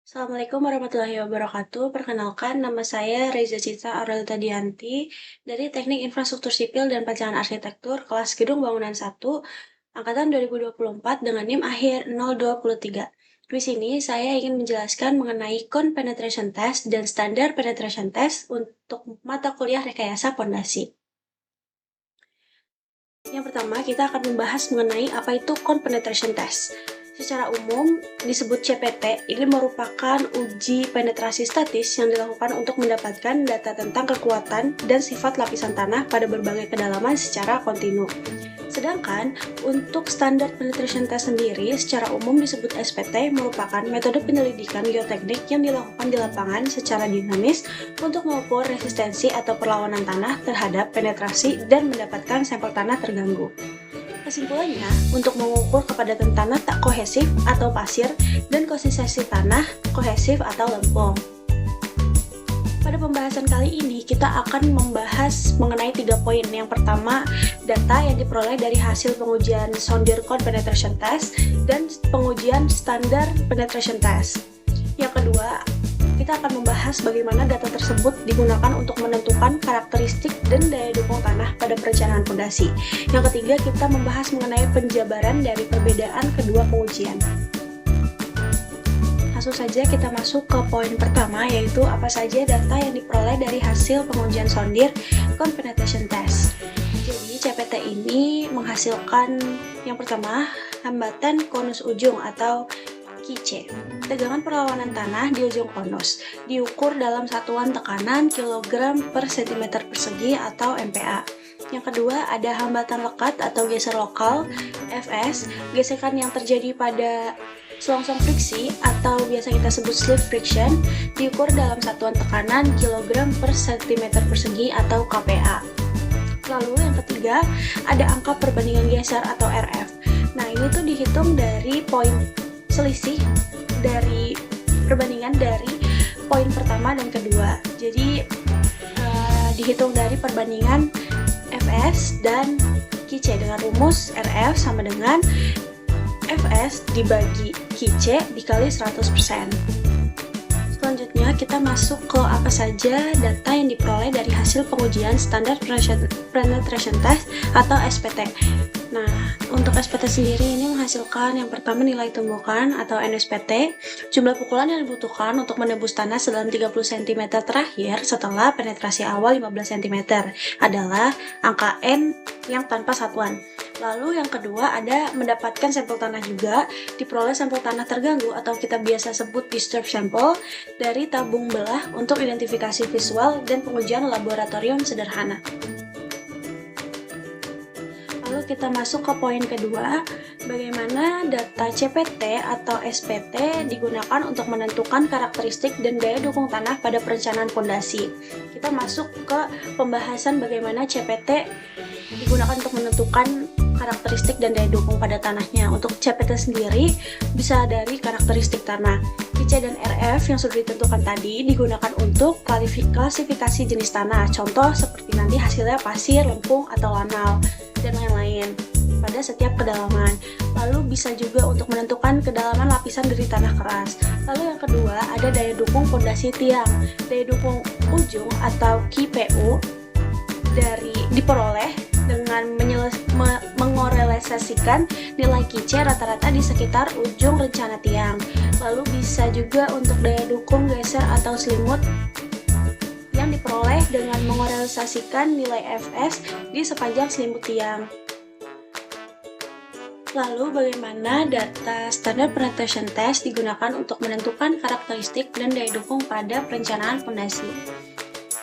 Assalamualaikum warahmatullahi wabarakatuh. Perkenalkan, nama saya Reza Cita Aurelita Dianti dari Teknik Infrastruktur Sipil dan Perencanaan Arsitektur kelas Gedung Bangunan 1, Angkatan 2024 dengan NIM akhir 023. Di sini saya ingin menjelaskan mengenai Cone Penetration Test dan Standar Penetration Test untuk mata kuliah Rekayasa Pondasi. Yang pertama, kita akan membahas mengenai apa itu Cone Penetration Test. Secara umum, disebut CPT, ini merupakan uji penetrasi statis yang dilakukan untuk mendapatkan data tentang kekuatan dan sifat lapisan tanah pada berbagai kedalaman secara kontinu. Sedangkan, untuk standar penetration test sendiri, secara umum disebut SPT, merupakan metode penyelidikan geoteknik yang dilakukan di lapangan secara dinamis untuk mengukur resistensi atau perlawanan tanah terhadap penetrasi dan mendapatkan sampel tanah terganggu. Kesimpulannya, untuk mengukur kepadatan tanah tak kohesif atau pasir dan konsistensi tanah kohesif atau lempung. Pada pembahasan kali ini, kita akan membahas mengenai 3 poin. Yang pertama, data yang diperoleh dari hasil pengujian Sondir Cone Penetration Test dan pengujian Standar Penetration Test. Yang kedua, kita akan membahas bagaimana data tersebut digunakan untuk menentukan karakteristik dan daya dukung tanah pada perencanaan fondasi. Yang ketiga, kita membahas mengenai penjabaran dari perbedaan kedua pengujian. Langsung saja kita masuk ke poin pertama, yaitu apa saja data yang diperoleh dari hasil pengujian Sondir Cone Penetration Test. Jadi, CPT ini menghasilkan yang pertama, hambatan konus ujung atau KIC. Tegangan perlawanan tanah di ujung konus diukur dalam satuan tekanan kilogram per sentimeter persegi atau MPa. Yang kedua, ada hambatan lekat atau geser lokal FS, gesekan yang terjadi pada selongsong friksi atau biasa kita sebut slip friction, diukur dalam satuan tekanan kilogram per sentimeter persegi atau KPa. Lalu yang ketiga, ada angka perbandingan geser atau RF. Nah, ini tuh dihitung dari poin selisih dari perbandingan dari poin pertama dan kedua. Jadi dihitung dari perbandingan Fs dan KIC dengan rumus RF sama dengan Fs dibagi KIC dikali 100%. Selanjutnya kita masuk ke apa saja data yang diperoleh dari hasil pengujian Standar Penetration Test atau SPT. Nah, untuk SPT sendiri ini menghasilkan yang pertama nilai tumbukan atau NSPT, jumlah pukulan yang dibutuhkan untuk menembus tanah sedalam 30 cm terakhir setelah penetrasi awal 15 cm adalah angka N yang tanpa satuan. Lalu yang kedua ada mendapatkan sampel tanah juga, diperoleh sampel tanah terganggu atau kita biasa sebut disturbed sample dari tabung belah untuk identifikasi visual dan pengujian laboratorium sederhana. Lalu kita masuk ke poin kedua, bagaimana data CPT atau SPT digunakan untuk menentukan karakteristik dan daya dukung tanah pada perencanaan fondasi. Kita masuk ke pembahasan bagaimana CPT digunakan untuk menentukan karakteristik dan daya dukung pada tanahnya. Untuk CPT sendiri bisa dari karakteristik tanah. KIC dan RF yang sudah ditentukan tadi digunakan untuk klasifikasi jenis tanah. Contoh seperti nanti hasilnya pasir, lempung, atau lanal, dan lain-lain pada setiap kedalaman. Lalu bisa juga untuk menentukan kedalaman lapisan dari tanah keras. Lalu yang kedua ada daya dukung fondasi tiang. Daya dukung ujung atau KPU diperoleh dengan mengorealisasikan nilai KIC rata-rata di sekitar ujung rencana tiang. Lalu bisa juga untuk daya dukung geser atau selimut yang diperoleh dengan mengorealisasikan nilai Fs di sepanjang selimut tiang. Lalu bagaimana data Standard Penetration Test digunakan untuk menentukan karakteristik dan daya dukung pada perencanaan fondasi.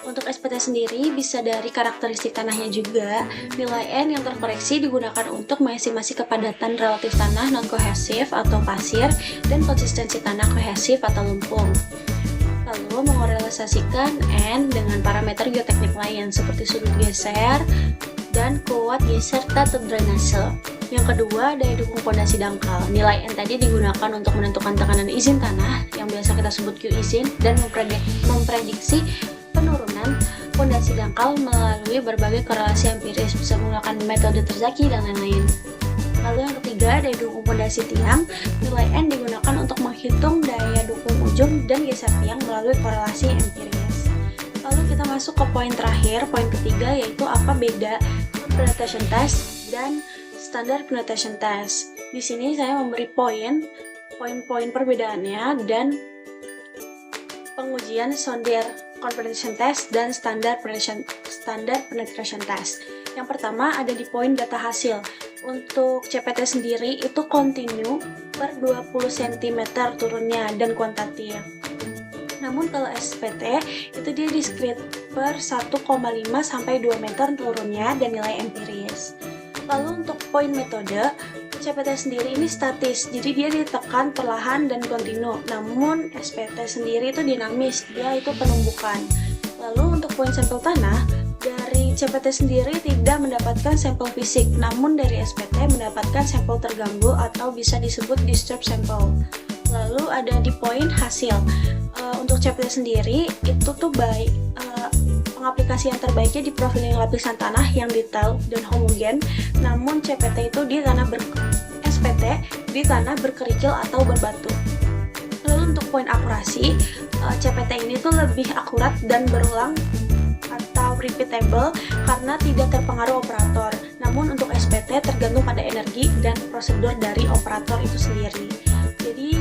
Untuk SPT sendiri bisa dari karakteristik tanahnya juga. Nilai N yang terkoreksi digunakan untuk mengestimasi kepadatan relatif tanah non-kohesif atau pasir dan konsistensi tanah kohesif atau lempung. Lalu mengorealisasikan N dengan parameter geoteknik lain seperti sudut geser dan kuat geser atau drainase. Yang kedua, daya dukung fondasi dangkal. Nilai N tadi digunakan untuk menentukan tekanan izin tanah yang biasa kita sebut Q izin dan memprediksi penurunan fondasi dangkal melalui berbagai korelasi empiris, bisa menggunakan metode Terzaki dan lain-lain. Lalu yang ketiga, daya dukung fondasi tiang. Nilai N digunakan untuk menghitung daya dukung ujung dan geser tiang melalui korelasi empiris. Lalu kita masuk ke poin terakhir, poin ketiga, yaitu apa beda penetration test dan standar penetration test. Di sini saya memberi poin-poin perbedaannya dan pengujian sondir penetration test dan standar penetration test. Yang pertama ada di poin data hasil. Untuk CPT sendiri itu kontinu per 20 cm turunnya dan kuantitatif. Namun kalau SPT itu dia diskrit per 1,5 sampai 2 meter turunnya dan nilai empiris. Lalu untuk poin metode, CPT sendiri ini statis, jadi dia ditekan perlahan dan kontinu. Namun SPT sendiri itu dinamis, dia itu penumbukan. Lalu untuk poin sampel tanah, dari CPT sendiri tidak mendapatkan sampel fisik, namun dari SPT mendapatkan sampel terganggu atau bisa disebut disturbed sample. Lalu ada di poin hasil. Untuk CPT sendiri itu tuh baik pengaplikasian terbaiknya di profiling lapisan tanah yang detail dan homogen. Namun CPT itu di tanah SPT di tanah berkerikil atau berbatu. Lalu untuk poin akurasi, CPT ini tuh lebih akurat dan berulang atau repeatable karena tidak terpengaruh operator. Namun untuk SPT tergantung pada energi dan prosedur dari operator itu sendiri. Jadi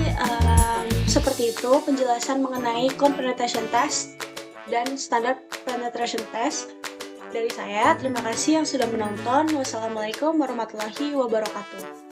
seperti itu penjelasan mengenai cone penetration test dan standard penetration test dari saya. Terima kasih yang sudah menonton. Wassalamualaikum warahmatullahi wabarakatuh.